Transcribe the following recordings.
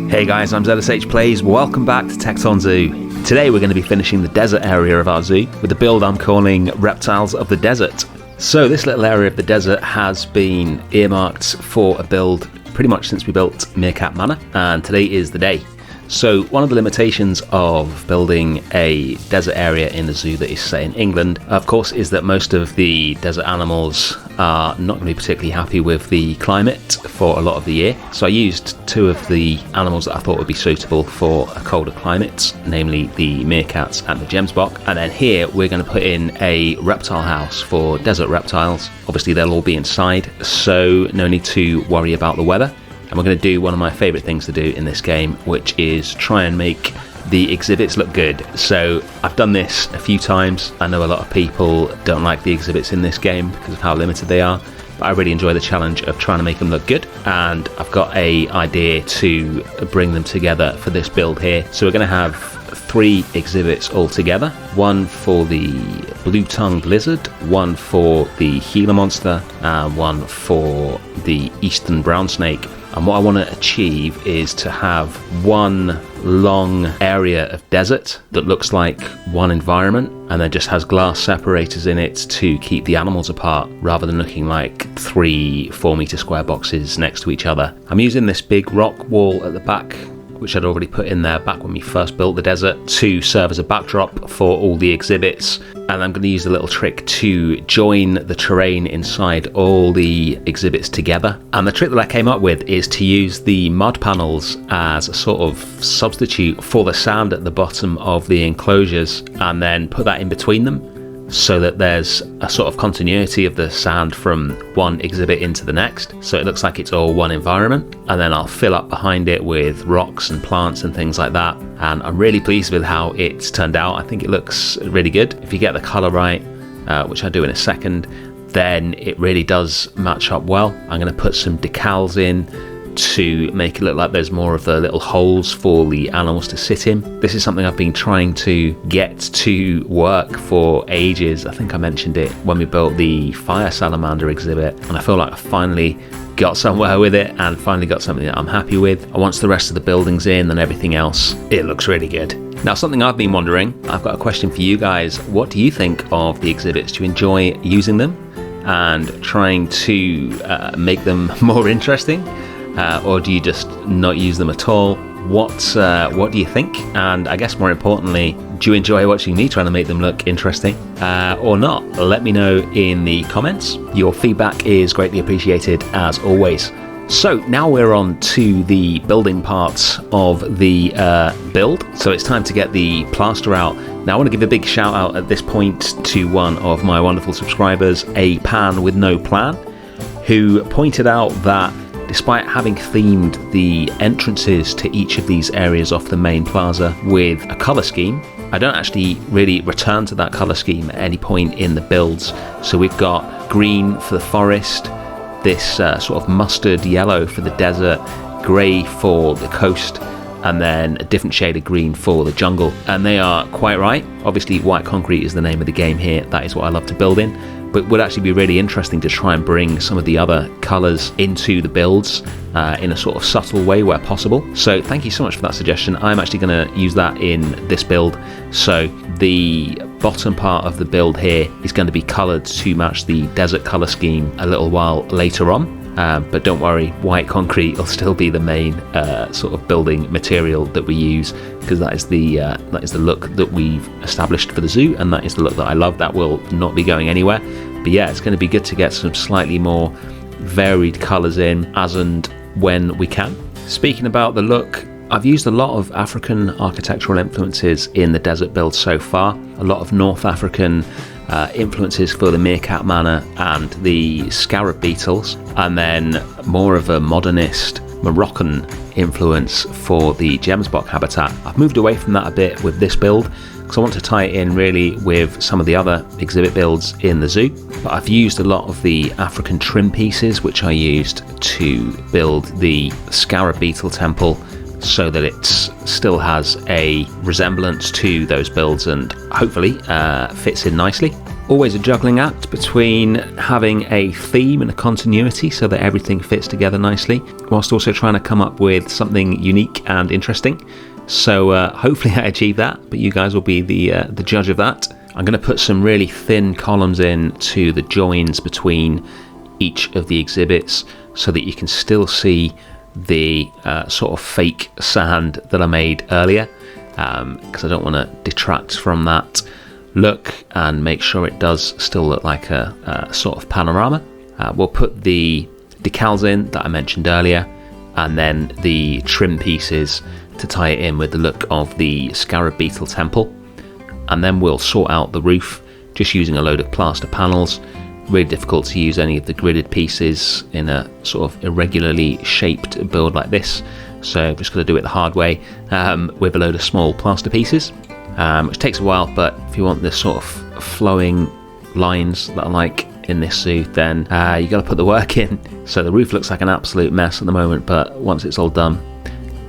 Hey guys, I'm ZSH Plays. Welcome back to Tekton Zoo. Today we're going to be finishing the desert area of our zoo with the build I'm calling Reptiles of the Desert. So this little area of the desert has been earmarked for a build pretty much since we built Meerkat Manor, and today is the day. So one of the limitations of building a desert area in the zoo that is set in England, of course, is that most of the desert animals are not going to be particularly happy with the climate for a lot of the year. So I used two of the animals that I thought would be suitable for a colder climate, namely the meerkats and the gemsbok. And then here we're going to put in a reptile house for desert reptiles. Obviously they'll all be inside, so no need to worry about the weather. And we're going to do one of my favourite things to do in this game, which is try and make the exhibits look good. So I've done this a few times. I know a lot of people don't like the exhibits in this game because of how limited they are, but I really enjoy the challenge of trying to make them look good. And I've got an idea to bring them together for this build here. So we're going to have 3 exhibits all together. One for the blue-tongued lizard, one for the Gila monster, and one for the eastern brown snake. And what I want to achieve is to have one long area of desert that looks like one environment and then just has glass separators in it to keep the animals apart, rather than looking like 3 4-meter square boxes next to each other. I'm using this big rock wall at the back, which I'd already put in there back when we first built the desert, to serve as a backdrop for all the exhibits. And I'm going to use a little trick to join the terrain inside all the exhibits together. And the trick that I came up with is to use the mud panels as a sort of substitute for the sand at the bottom of the enclosures, and then put that in between them, so that there's a sort of continuity of the sand from one exhibit into the next, so it looks like it's all one environment. And then I'll fill up behind it with rocks and plants and things like that, and I'm really pleased with how it's turned out. I think it looks really good. If you get the colour right, which I'll do in a second, then it really does match up well. I'm going to put some decals in to make it look like there's more of the little holes for the animals to sit in. This is something I've been trying to get to work for ages. I think I mentioned it when we built the fire salamander exhibit, and I feel like I finally got somewhere with it and finally got something that I'm happy with. And once the rest of the building's in and everything else, it looks really good. Now, something I've been wondering, I've got a question for you guys. What do you think of the exhibits? Do you enjoy using them and trying to make them more interesting? Or do you just not use them at all? What do you think? And I guess more importantly, do you enjoy watching me trying to make them look interesting or not? Let me know in the comments. Your feedback is greatly appreciated as always. So now we're on to the building parts of the build. So it's time to get the plaster out. Now I want to give a big shout out at this point to one of my wonderful subscribers, A Pan with No Plan, who pointed out that despite having themed the entrances to each of these areas off the main plaza with a colour scheme, I don't actually really return to that colour scheme at any point in the builds. So we've got green for the forest, this sort of mustard yellow for the desert, grey for the coast, and then a different shade of green for the jungle. And they are quite right. Obviously white concrete is the name of the game here. That is what I love to build in. But it would actually be really interesting to try and bring some of the other colours into the builds in a sort of subtle way where possible. So thank you so much for that suggestion. I'm actually going to use that in this build. So the bottom part of the build here is going to be coloured to match the desert colour scheme a little while later on. But don't worry, white concrete will still be the main sort of building material that we use, because that is the look that we've established for the zoo, and that is the look that I love. That will not be going anywhere. But yeah, it's going to be good to get some slightly more varied colours in as and when we can. Speaking about the look, I've used a lot of African architectural influences in the desert build so far. A lot of North African influences for the Meerkat Manor and the scarab beetles, and then more of a modernist Moroccan influence for the gemsbok habitat. I've moved away from that a bit with this build because I want to tie it in really with some of the other exhibit builds in the zoo. But I've used a lot of the African trim pieces which I used to build the scarab beetle temple, so that it still has a resemblance to those builds and hopefully fits in nicely. Always a juggling act between having a theme and a continuity so that everything fits together nicely, whilst also trying to come up with something unique and interesting. So hopefully I achieve that, but you guys will be the judge of that. I'm going to put some really thin columns in to the joins between each of the exhibits so that you can still see the sort of fake sand that I made earlier, because I don't want to detract from that look and make sure it does still look like a sort of panorama. We'll put the decals in that I mentioned earlier, and then the trim pieces to tie it in with the look of the scarab beetle temple. And then we'll sort out the roof just using a load of plaster panels. Really difficult to use any of the gridded pieces in a sort of irregularly shaped build like this, so I'm just going to do it the hard way with a load of small plaster pieces, which takes a while, but if you want this sort of flowing lines that I like in this zoo, then you got to put the work in. So the roof looks like an absolute mess at the moment, but once it's all done,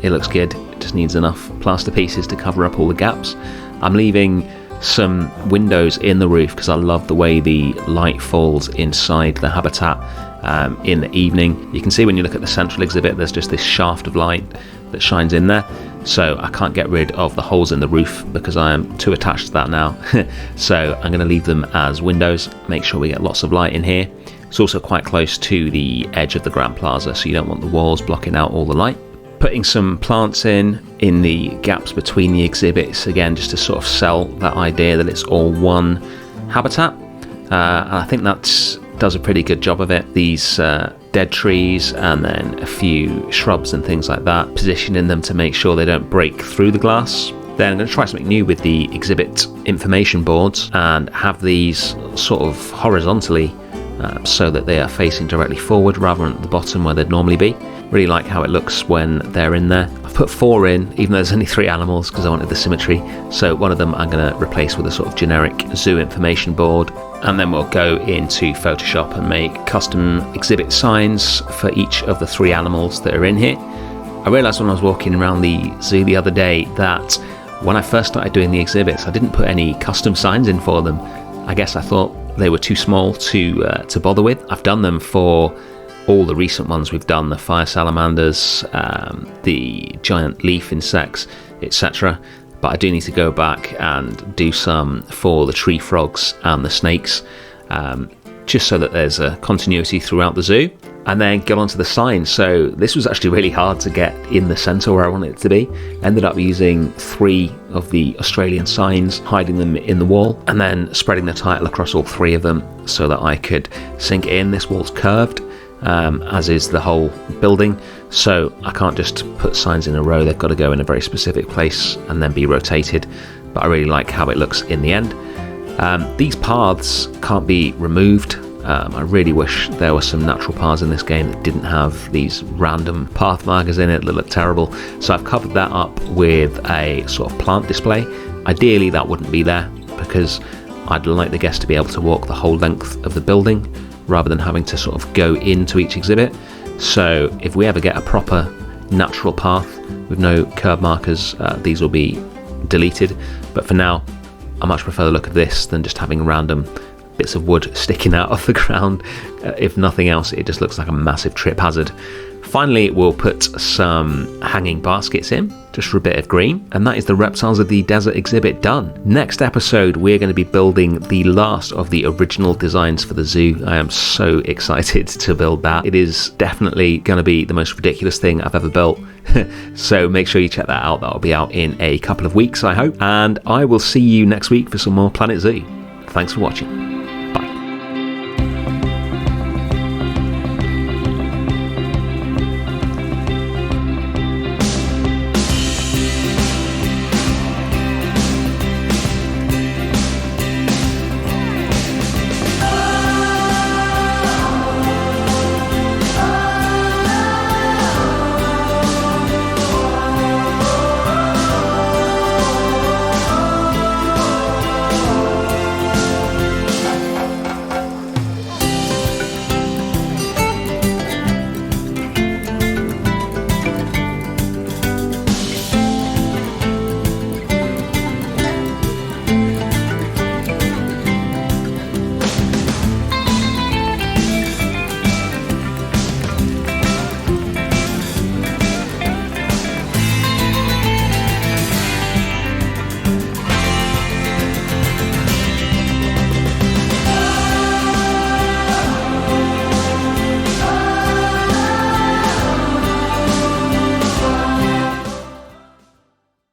it looks good. It just needs enough plaster pieces to cover up all the gaps. I'm leaving some windows in the roof because I love the way the light falls inside the habitat in the evening. You can see when you look at the central exhibit, there's just this shaft of light that shines in there. So I can't get rid of the holes in the roof because I am too attached to that now. So I'm going to leave them as windows, make sure we get lots of light in here. It's also quite close to the edge of the Grand Plaza, so you don't want the walls blocking out all the light. Putting some plants in the gaps between the exhibits, again just to sort of sell that idea that it's all one habitat, and I think that does a pretty good job of it. These dead trees and then a few shrubs and things like that, positioning them to make sure they don't break through the glass. Then I'm going to try something new with the exhibit information boards and have these sort of horizontally so that they are facing directly forward rather than at the bottom where they'd normally be. Really like how it looks when they're in there. I've put 4 in, even though there's only 3 animals, because I wanted the symmetry. So one of them I'm going to replace with a sort of generic zoo information board, and then we'll go into Photoshop and make custom exhibit signs for each of the 3 animals that are in here. I realised when I was walking around the zoo the other day that when I first started doing the exhibits, I didn't put any custom signs in for them. I guess I thought they were too small to bother with. I've done them for all the recent ones we've done, the fire salamanders, the giant leaf insects, etc. But I do need to go back and do some for the tree frogs and the snakes, just so that there's a continuity throughout the zoo. And then get onto the signs. So this was actually really hard to get in the centre where I wanted it to be. Ended up using 3 of the Australian signs, hiding them in the wall, and then spreading the title across all 3 of them so that I could sink it in. This wall's curved, as is the whole building, so I can't just put signs in a row. They've got to go in a very specific place and then be rotated, but I really like how it looks in the end. These paths can't be removed. I really wish there were some natural paths in this game that didn't have these random path markers in it that look terrible, so I've covered that up with a sort of plant display. Ideally that wouldn't be there because I'd like the guest to be able to walk the whole length of the building rather than having to sort of go into each exhibit. So if we ever get a proper natural path with no curb markers, these will be deleted. But for now, I much prefer the look of this than just having random bits of wood sticking out of the ground. If nothing else, it just looks like a massive trip hazard. Finally, we'll put some hanging baskets in, just for a bit of green, and that is the Reptiles of the Desert exhibit done. Next episode, we're going to be building the last of the original designs for the zoo. I am so excited to build that. It is definitely going to be the most ridiculous thing I've ever built. So make sure you check that out. That'll be out in a couple of weeks, I hope. And I will see you next week for some more Planet Zoo. Thanks for watching.